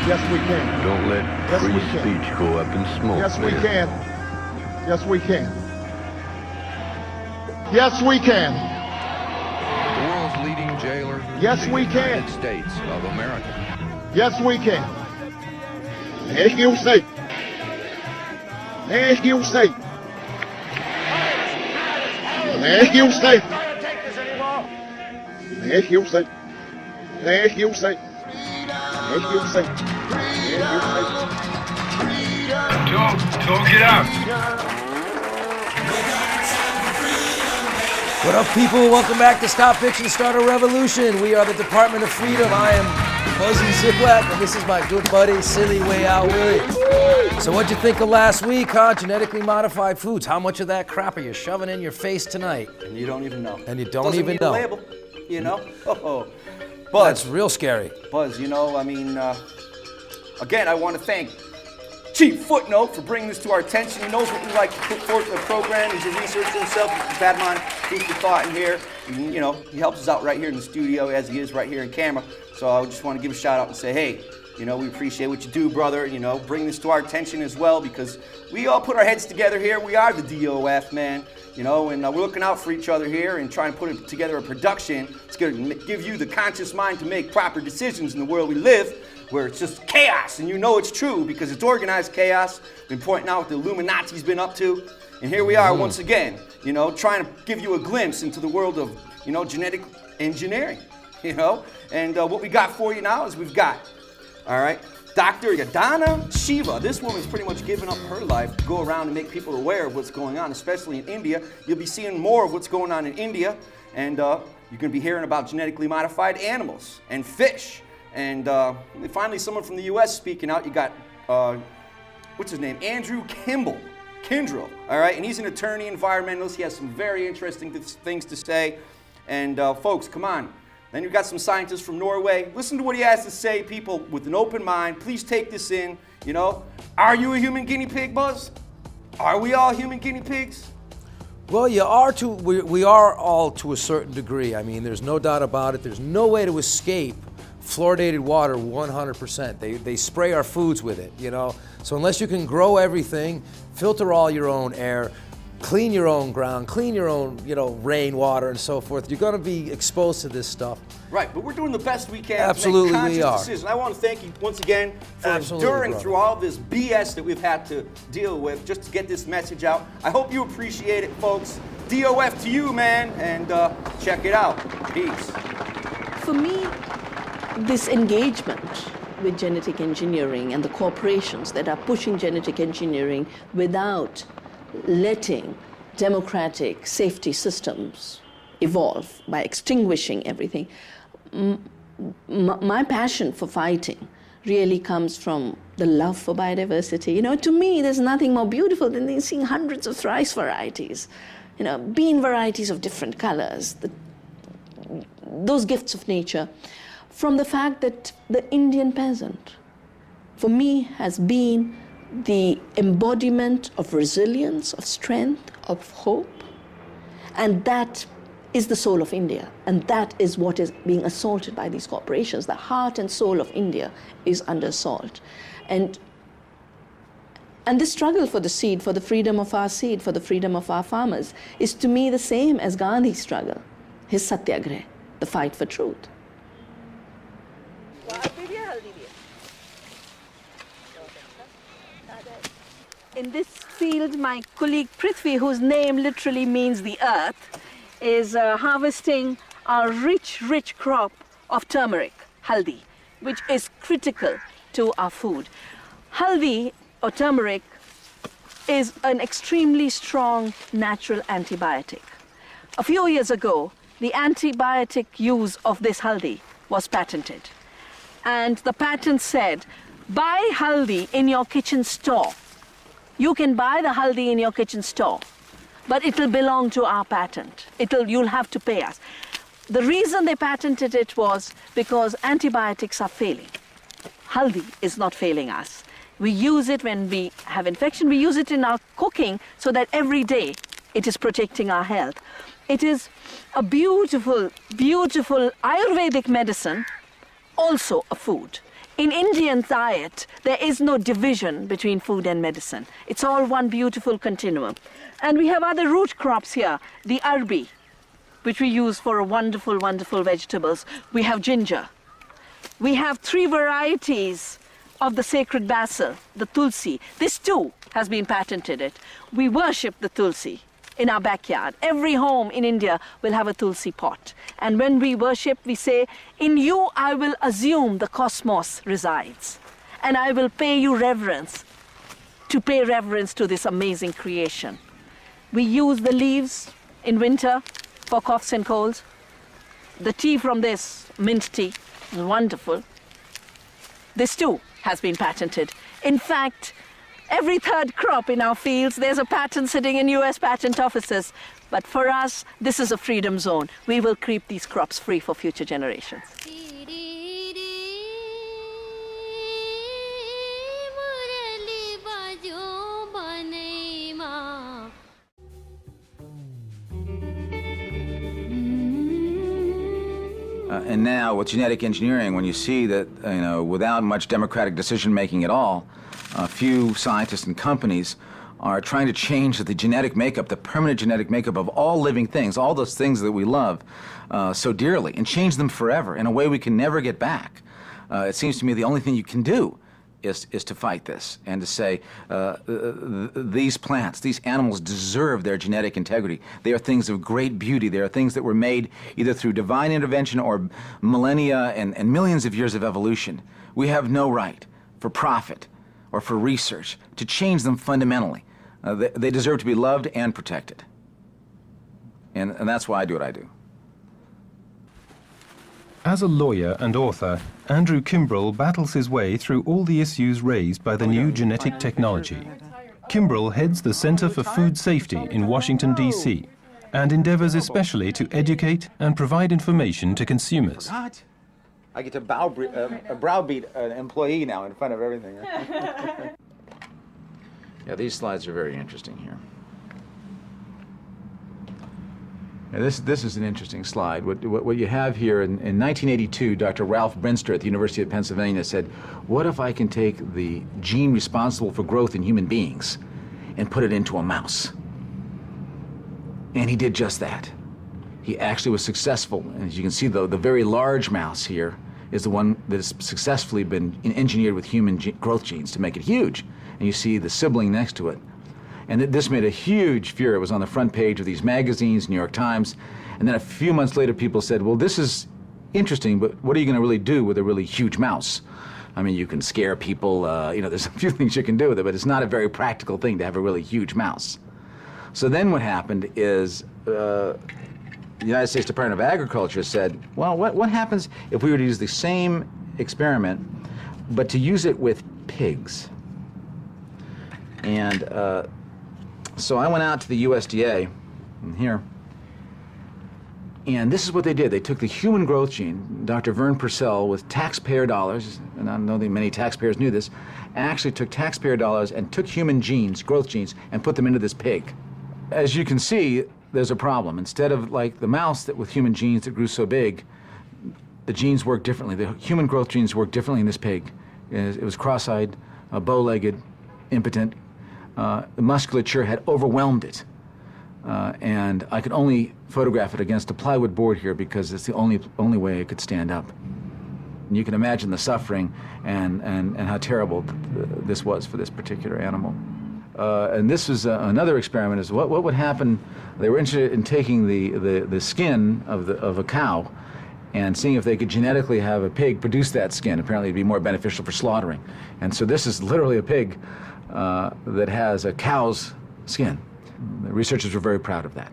Yes, we can. Don't let free speech go up in smoke. Yes, we can. Yes, we can. Yes, we can. The world's leading jailer. Yes, we the can. United States of America. Yes, we can. As you say. As you say. As you say. As you say. As you say. As you say. Joe, get out. What up, people? Welcome back to Stop Fiction, Start a Revolution. We are the Department of Freedom. I am Fuzzy Ziplak, and this is my good buddy, Silly Way Out Willie. So what'd you think of last week, huh? Genetically modified foods. How much of that crap are you shoving in your face tonight? And you don't even know. And you don't Doesn't even need know. A label, you know? Oh. Buzz. That's real scary. Buzz, you know, I mean, again, I want to thank Chief Footnote for bringing this to our attention. He knows what we like to put forth in the program. He's a researcher himself. He's bad mind, food for thought in here. And, you know, he helps us out right here in the studio as he is right here in camera. So I just want to give a shout out and say, hey, you know, we appreciate what you do, brother. You know, bring this to our attention as well, because we all put our heads together here. We are the DOF, man. You know, and we're looking out for each other here and trying to put together a production that's going to give you the conscious mind to make proper decisions in the world we live, where it's just chaos, and you know it's true because it's organized chaos. Been pointing out what the Illuminati's been up to, and here we are once again, you know, trying to give you a glimpse into the world of, you know, genetic engineering, you know, and what we got for you now is we've got, all right, Dr. Yadana Shiva. This woman's pretty much given up her life to go around and make people aware of what's going on, especially in India. You'll be seeing more of what's going on in India, and you're going to be hearing about genetically modified animals and fish. And finally, someone from the U.S. speaking out. You got, what's his name? Andrew Kindrell, all right? And he's an attorney, environmentalist. He has some very interesting things to say. And folks, come on. Then you've got some scientists from Norway. Listen to what he has to say, people, with an open mind. Please take this in, you know. Are you a human guinea pig, Buzz? Are we all human guinea pigs? Well, we are all to a certain degree. I mean, there's no doubt about it. There's no way to escape fluoridated water 100%. They spray our foods with it, you know. So unless you can grow everything, filter all your own air, clean your own ground, clean your own, you know, rainwater and so forth, you're going to be exposed to this stuff. Right, but we're doing the best we can Absolutely, to make we are. conscious decisions. I want to thank you once again for Absolutely, enduring brother. through all this BS that we've had to deal with just to get this message out. I hope you appreciate it, folks. DOF to you, man, and check it out. Peace. For me, this engagement with genetic engineering and the corporations that are pushing genetic engineering without letting democratic safety systems evolve by extinguishing everything, my passion for fighting really comes from the love for biodiversity. You know, to me, there's nothing more beautiful than seeing hundreds of rice varieties, you know, bean varieties of different colors, those gifts of nature. From the fact that the Indian peasant, for me, has been the embodiment of resilience, of strength, of hope. And that is the soul of India. And that is what is being assaulted by these corporations. The heart and soul of India is under assault. And this struggle for the seed, for the freedom of our seed, for the freedom of our farmers, is to me the same as Gandhi's struggle, his satyagrah, the fight for truth. In this field, my colleague Prithvi, whose name literally means the earth, is harvesting a rich, rich crop of turmeric, haldi, which is critical to our food. Haldi, or turmeric, is an extremely strong natural antibiotic. A few years ago, the antibiotic use of this haldi was patented. And the patent said, buy haldi in your kitchen store. You can buy the haldi in your kitchen store, but it will belong to our patent. You'll have to pay us. The reason they patented it was because antibiotics are failing. Haldi is not failing us. We use it when we have infection. We use it in our cooking so that every day it is protecting our health. It is a beautiful, beautiful Ayurvedic medicine, also a food. In Indian diet, there is no division between food and medicine. It's all one beautiful continuum. And we have other root crops here, the arbi, which we use for wonderful, wonderful vegetables. We have ginger. We have 3 varieties of the sacred basil, the tulsi. This too has been patented. We worship the tulsi in our backyard. Every home in India will have a tulsi pot. And when we worship, we say, in you I will assume the cosmos resides. And I will pay you reverence, to pay reverence to this amazing creation. We use the leaves in winter for coughs and colds. The tea from this, mint tea, is wonderful. This too has been patented. In fact, every 3rd crop in our fields, there's a patent sitting in US patent offices. But for us, this is a freedom zone. We will keep these crops free for future generations. And now with genetic engineering, when you see that, without much democratic decision-making at all, a few scientists and companies are trying to change the genetic makeup, the permanent genetic makeup of all living things, all those things that we love so dearly, and change them forever in a way we can never get back. It seems to me the only thing you can do is to fight this and to say these plants, these animals deserve their genetic integrity. They are things of great beauty. They are things that were made either through divine intervention or millennia and millions of years of evolution. We have no right for profit or for research to change them fundamentally. They deserve to be loved and protected. And that's why I do what I do. As a lawyer and author, Andrew Kimbrell battles his way through all the issues raised by the new genetic technology. Kimbrell heads the Center for Food Safety in Washington, D.C., and endeavors especially to educate and provide information to consumers. I get to browbeat an employee now in front of everything. Yeah, these slides are very interesting here. Now this is an interesting slide. What you have here, in 1982, Dr. Ralph Brinster at the University of Pennsylvania said, what if I can take the gene responsible for growth in human beings and put it into a mouse? And he did just that. He actually was successful. And as you can see, the very large mouse here is the one that has successfully been engineered with human growth genes to make it huge. And you see the sibling next to it. And this made a huge furor. It was on the front page of these magazines, New York Times. And then a few months later, people said, well, this is interesting, but what are you going to really do with a really huge mouse? I mean, you can scare people. There's a few things you can do with it, but it's not a very practical thing to have a really huge mouse. So then what happened is the United States Department of Agriculture said, well, what happens if we were to use the same experiment, but to use it with pigs? And so I went out to the USDA, here, and this is what they did. They took the human growth gene, Dr. Vern Purcell, with taxpayer dollars, and I don't know that many taxpayers knew this, actually took taxpayer dollars and took human genes, growth genes, and put them into this pig. As you can see, there's a problem. Instead of like the mouse with human genes that grew so big, the genes work differently. The human growth genes work differently in this pig. It was cross-eyed, bow-legged, impotent. The musculature had overwhelmed it. And I could only photograph it against a plywood board here because it's the only way it could stand up. And you can imagine the suffering and how terrible this was for this particular animal. And this was another experiment, is what would happen. They were interested in taking the skin of a cow and seeing if they could genetically have a pig produce that skin. Apparently it'd be more beneficial for slaughtering. And so this is literally a pig that has a cow's skin. The researchers were very proud of that.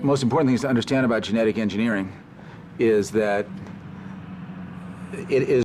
The most important thing to understand about genetic engineering is that it is